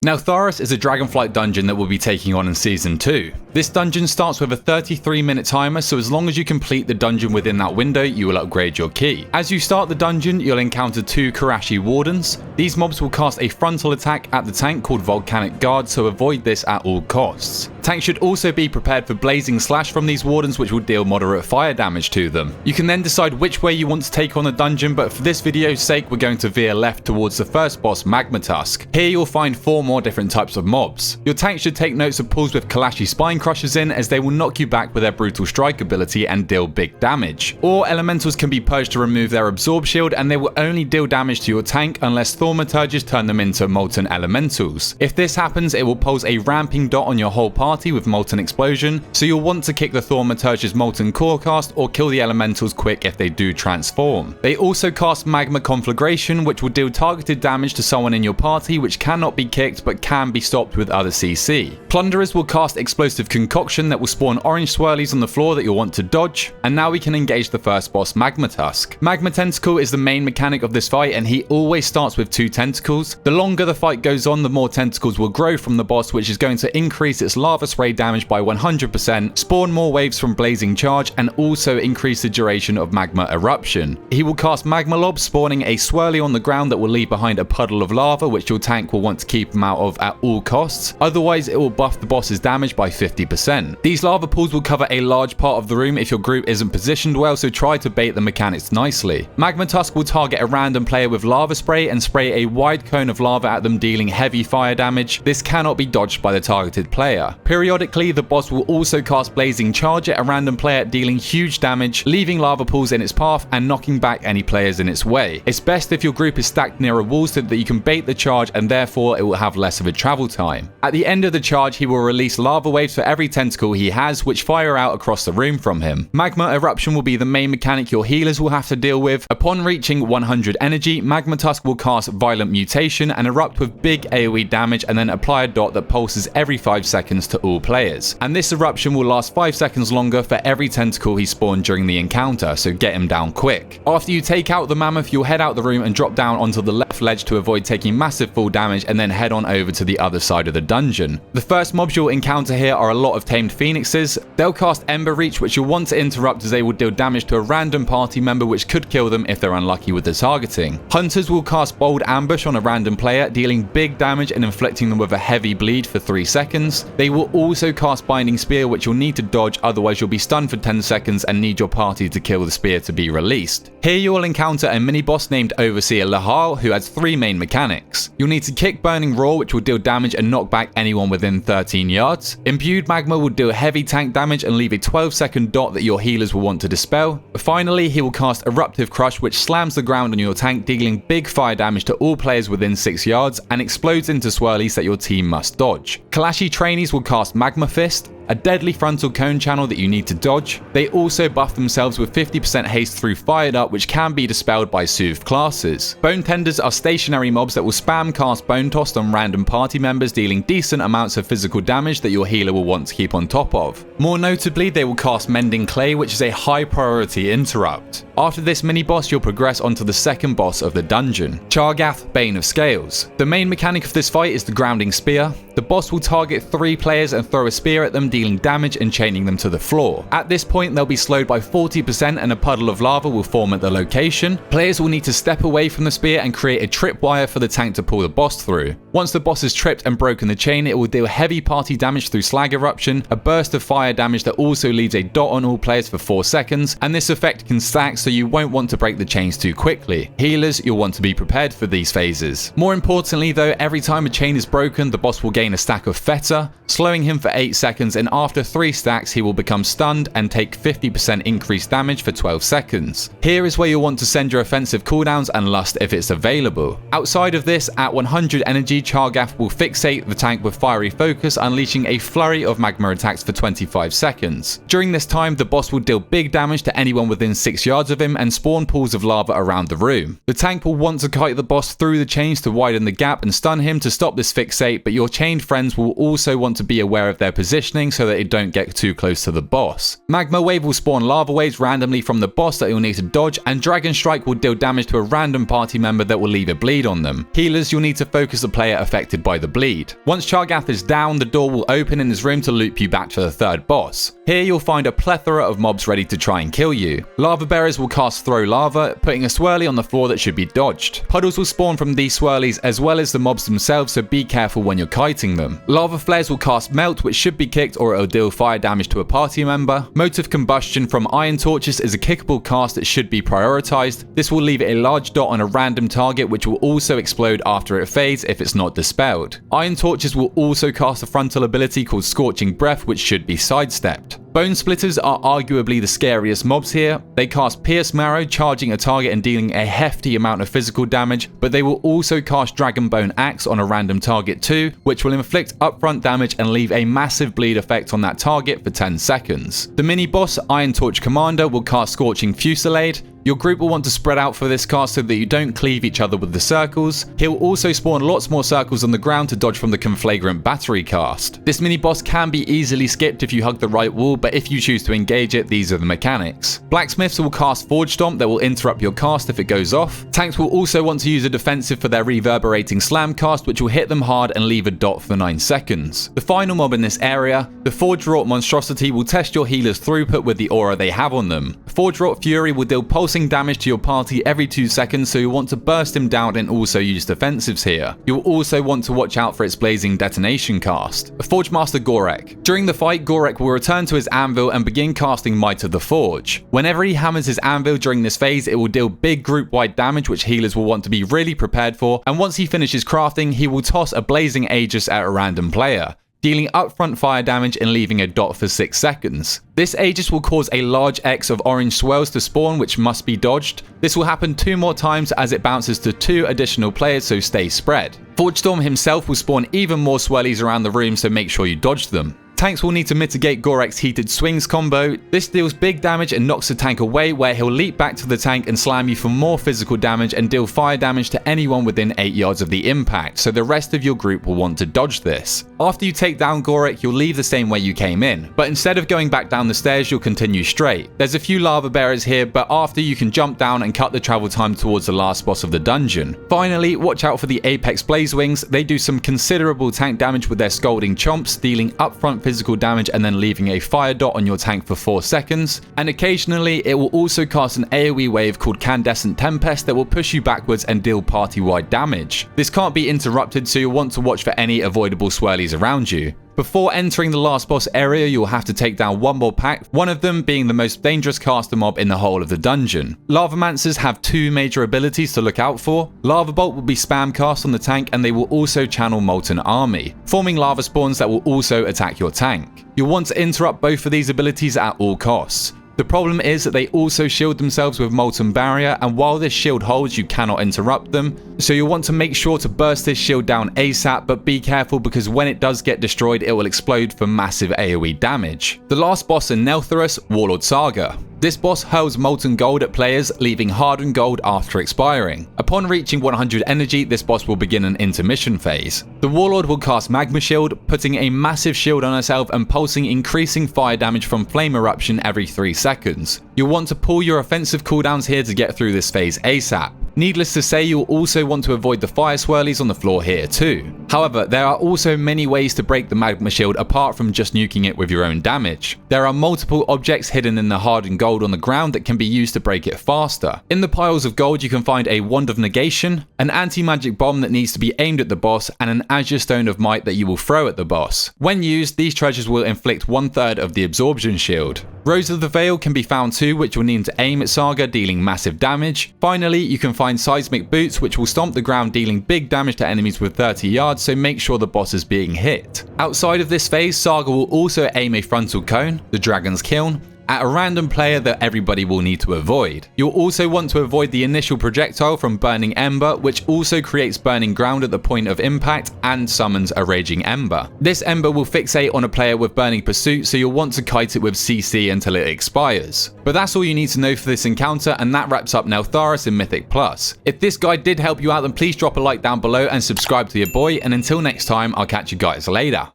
Neltharus is a Dragonflight dungeon that we'll be taking on in Season 2. This dungeon starts with a 33-minute timer, so as long as you complete the dungeon within that window, you will upgrade your key. As you start the dungeon, you'll encounter 2 Karashi Wardens. These mobs will cast a frontal attack at the tank called Volcanic Guard, so avoid this at all costs. Tank should also be prepared for Blazing Slash from these Wardens, which will deal moderate fire damage to them. You can then decide which way you want to take on the dungeon, but for this video's sake, we're going to veer left towards the first boss, Magmatusk. Here you'll find 4 more different types of mobs. Your tank should take notes of pulls with Kalashi Spine Crushers in, as they will knock you back with their brutal strike ability and deal big damage. Or elementals can be purged to remove their absorb shield, and they will only deal damage to your tank unless Thaumaturges turn them into molten elementals. If this happens, it will pulse a ramping dot on your whole party with molten explosion, so you'll want to kick the Thaumaturges molten core cast or kill the elementals quick if they do transform. They also cast Magma Conflagration, which will deal targeted damage to someone in your party, which cannot be kicked but can be stopped with other CC. Plunderers will cast Explosive Concoction that will spawn orange swirlies on the floor that you'll want to dodge. And now we can engage the first boss, Magmatusk. Magma Tentacle is the main mechanic of this fight, and he always starts with 2 tentacles. The longer the fight goes on, the more tentacles will grow from the boss, which is going to increase its lava spray damage by 100%, spawn more waves from Blazing Charge, and also increase the duration of Magma Eruption. He will cast Magma Lob, spawning a swirly on the ground that will leave behind a puddle of lava, which your tank will want to keep him out of at all costs. Otherwise, it will buff the boss's damage by 50%. These lava pools will cover a large part of the room if your group isn't positioned well, so try to bait the mechanics nicely. Magmatusk will target a random player with lava spray and spray a wide cone of lava at them, dealing heavy fire damage. This cannot be dodged by the targeted player. Periodically, the boss will also cast Blazing Charge at a random player, dealing huge damage, leaving lava pools in its path and knocking back any players in its way. It's best if your group is stacked near a wall so that you can bait the charge, and therefore it will have less of a travel time. At the end of the charge, he will release lava waves for every tentacle he has, which fire out across the room from him. Magma Eruption will be the main mechanic your healers will have to deal with. Upon reaching 100 energy, Magmatusk will cast Violent Mutation and erupt with big AoE damage, and then apply a dot that pulses every 5 seconds to all players. And this eruption will last 5 seconds longer for every tentacle he spawned during the encounter, so get him down quick. After you take out the mammoth, you'll head out the room and drop down onto the left ledge to avoid taking massive fall damage, and then head on over to the other side of the dungeon. The first mobs you'll encounter here are a lot of tamed phoenixes. They'll cast Ember Reach, which you'll want to interrupt as they will deal damage to a random party member, which could kill them if they're unlucky with the targeting. Hunters will cast Bold Ambush on a random player, dealing big damage and inflicting them with a heavy bleed for 3 seconds. They will also cast Binding Spear, which you'll need to dodge, otherwise you'll be stunned for 10 seconds and need your party to kill the spear to be released. Here you will encounter a mini-boss named Overseer Lahal, who has 3 main mechanics. You'll need to kick Burning Roar, which will deal damage and knock back anyone within 13 yards. Imbued Magma will deal heavy tank damage and leave a 12-second dot that your healers will want to dispel. Finally, he will cast Eruptive Crush, which slams the ground on your tank, dealing big fire damage to all players within 6 yards and explodes into swirlies that your team must dodge. Kalashi trainees will cast Magma Fist, a deadly frontal cone channel that you need to dodge. They also buff themselves with 50% haste through Fired Up, which can be dispelled by soothed classes. Bone Tenders are stationary mobs that will spam cast Bone Tossed on random party members, dealing decent amounts of physical damage that your healer will want to keep on top of. More notably, they will cast Mending Clay, which is a high priority interrupt. After this mini-boss, you'll progress onto the second boss of the dungeon, Chargath, Bane of Scales. The main mechanic of this fight is the Grounding Spear. The boss will target 3 players and throw a spear at them, dealing damage and chaining them to the floor. At this point, they'll be slowed by 40% and a puddle of lava will form at the location. Players will need to step away from the spear and create a tripwire for the tank to pull the boss through. Once the boss is tripped and broken the chain, it will deal heavy party damage through Slag Eruption, a burst of fire damage that also leaves a dot on all players for 4 seconds, and this effect can stack, so you won't want to break the chains too quickly. Healers, you'll want to be prepared for these phases. More importantly though, every time a chain is broken, the boss will gain a stack of Feta, slowing him for 8 seconds, and after 3 stacks he will become stunned and take 50% increased damage for 12 seconds. Here is where you'll want to send your offensive cooldowns and Lust if it's available. Outside of this, at 100 energy, Chargath will fixate the tank with Fiery Focus, unleashing a flurry of magma attacks for 25 seconds. During this time, the boss will deal big damage to anyone within 6 yards of of him and spawn pools of lava around the room. The tank will want to kite the boss through the chains to widen the gap and stun him to stop this fixate, but your chained friends will also want to be aware of their positioning so that they don't get too close to the boss. Magma Wave will spawn lava waves randomly from the boss that you'll need to dodge, and Dragon Strike will deal damage to a random party member that will leave a bleed on them. Healers, you'll need to focus the player affected by the bleed. Once Chargath is down, the door will open in his room to loop you back to the third boss. Here you'll find a plethora of mobs ready to try and kill you. Lava bearers will cast Throw Lava, putting a swirly on the floor that should be dodged. Puddles will spawn from these swirlies as well as the mobs themselves, so be careful when you're kiting them. Lava flares will cast Melt, which should be kicked or it'll deal fire damage to a party member. Motive Combustion from Iron Torches is a kickable cast that should be prioritized. This will leave a large dot on a random target, which will also explode after it fades if it's not dispelled. Iron Torches will also cast a frontal ability called Scorching Breath, which should be sidestepped. Bone Splitters are arguably the scariest mobs here. They cast Pierce Marrow, charging a target and dealing a hefty amount of physical damage, but they will also cast Dragon Bone Axe on a random target too, which will inflict upfront damage and leave a massive bleed effect on that target for 10 seconds. The mini boss, Iron Torch Commander, will cast Scorching Fusillade. Your group will want to spread out for this cast so that you don't cleave each other with the circles. He'll also spawn lots more circles on the ground to dodge from the Conflagrant Battery cast. This mini boss can be easily skipped if you hug the right wall, but if you choose to engage it, these are the mechanics. Blacksmiths will cast Forge Stomp that will interrupt your cast if it goes off. Tanks will also want to use a defensive for their Reverberating Slam cast, which will hit them hard and leave a dot for 9 seconds. The final mob in this area, the Forge Wrought Monstrosity, will test your healer's throughput with the aura they have on them. Forge Wrought Fury will deal pulsing damage to your party every 2 seconds, so you'll want to burst him down and also use defensives here. You'll also want to watch out for its Blazing Detonation cast. Forgemaster Gorek. During the fight, Gorek will return to his anvil and begin casting Might of the Forge. Whenever he hammers his anvil during this phase, it will deal big group-wide damage, which healers will want to be really prepared for, and once he finishes crafting, he will toss a Blazing Aegis at a random player, dealing upfront fire damage and leaving a dot for 6 seconds. This Aegis will cause a large X of orange swirls to spawn, which must be dodged. This will happen 2 more times as it bounces to 2 additional players, so stay spread. Forge Storm himself will spawn even more swirlies around the room, so make sure you dodge them. Tanks will need to mitigate Gorek's Heated Swings combo. This deals big damage and knocks the tank away, where he'll leap back to the tank and slam you for more physical damage and deal fire damage to anyone within 8 yards of the impact, so the rest of your group will want to dodge this. After you take down Gorek, you'll leave the same way you came in, but instead of going back down the stairs, you'll continue straight. There's a few lava bearers here, but after you can jump down and cut the travel time towards the last boss of the dungeon. Finally, watch out for the Apex Blaze Wings. They do some considerable tank damage with their Scalding Chomps, dealing upfront physical damage and then leaving a fire dot on your tank for 4 seconds. And occasionally, it will also cast an AoE wave called Candescent Tempest that will push you backwards and deal party-wide damage. This can't be interrupted, so you'll want to watch for any avoidable swirlies around you. Before entering the last boss area, you'll have to take down 1 more pack, one of them being the most dangerous caster mob in the whole of the dungeon. Lavamancers have 2 major abilities to look out for. Lava Bolt will be spam cast on the tank, and they will also channel Molten Army, forming lava spawns that will also attack your tank. You'll want to interrupt both of these abilities at all costs. The problem is that they also shield themselves with Molten Barrier, and while this shield holds, you cannot interrupt them, so you'll want to make sure to burst this shield down ASAP, but be careful because when it does get destroyed, it will explode for massive AoE damage. The last boss in Neltharus, Warlord Sargha. This boss hurls molten gold at players, leaving hardened gold after expiring. Upon reaching 100 energy, this boss will begin an intermission phase. The Warlord will cast Magma Shield, putting a massive shield on herself and pulsing increasing fire damage from flame eruption every 3 seconds. You'll want to pull your offensive cooldowns here to get through this phase ASAP. Needless to say, you'll also want to avoid the fire swirlies on the floor here too. However, there are also many ways to break the Magma Shield apart from just nuking it with your own damage. There are multiple objects hidden in the hardened gold on the ground that can be used to break it faster. In the piles of gold, you can find a Wand of Negation, an anti-magic bomb that needs to be aimed at the boss, and an Azure Stone of Might that you will throw at the boss. When used, these treasures will inflict 1/3 of the absorption shield. Rose of the Veil can be found too, which will need to aim at Sargha, dealing massive damage. Finally, you can find Seismic Boots, which will stomp the ground, dealing big damage to enemies with 30 yards, so make sure the boss is being hit. Outside of this phase, Sargha will also aim a Frontal Cone, the Dragon's Kiln, at a random player that everybody will need to avoid. You'll also want to avoid the initial projectile from Burning Ember, which also creates burning ground at the point of impact and summons a Raging Ember. This Ember will fixate on a player with Burning Pursuit, so you'll want to kite it with CC until it expires. But that's all you need to know for this encounter, and that wraps up Neltharus in Mythic Plus. If this guide did help you out, then please drop a like down below and subscribe to your boy, and until next time, I'll catch you guys later.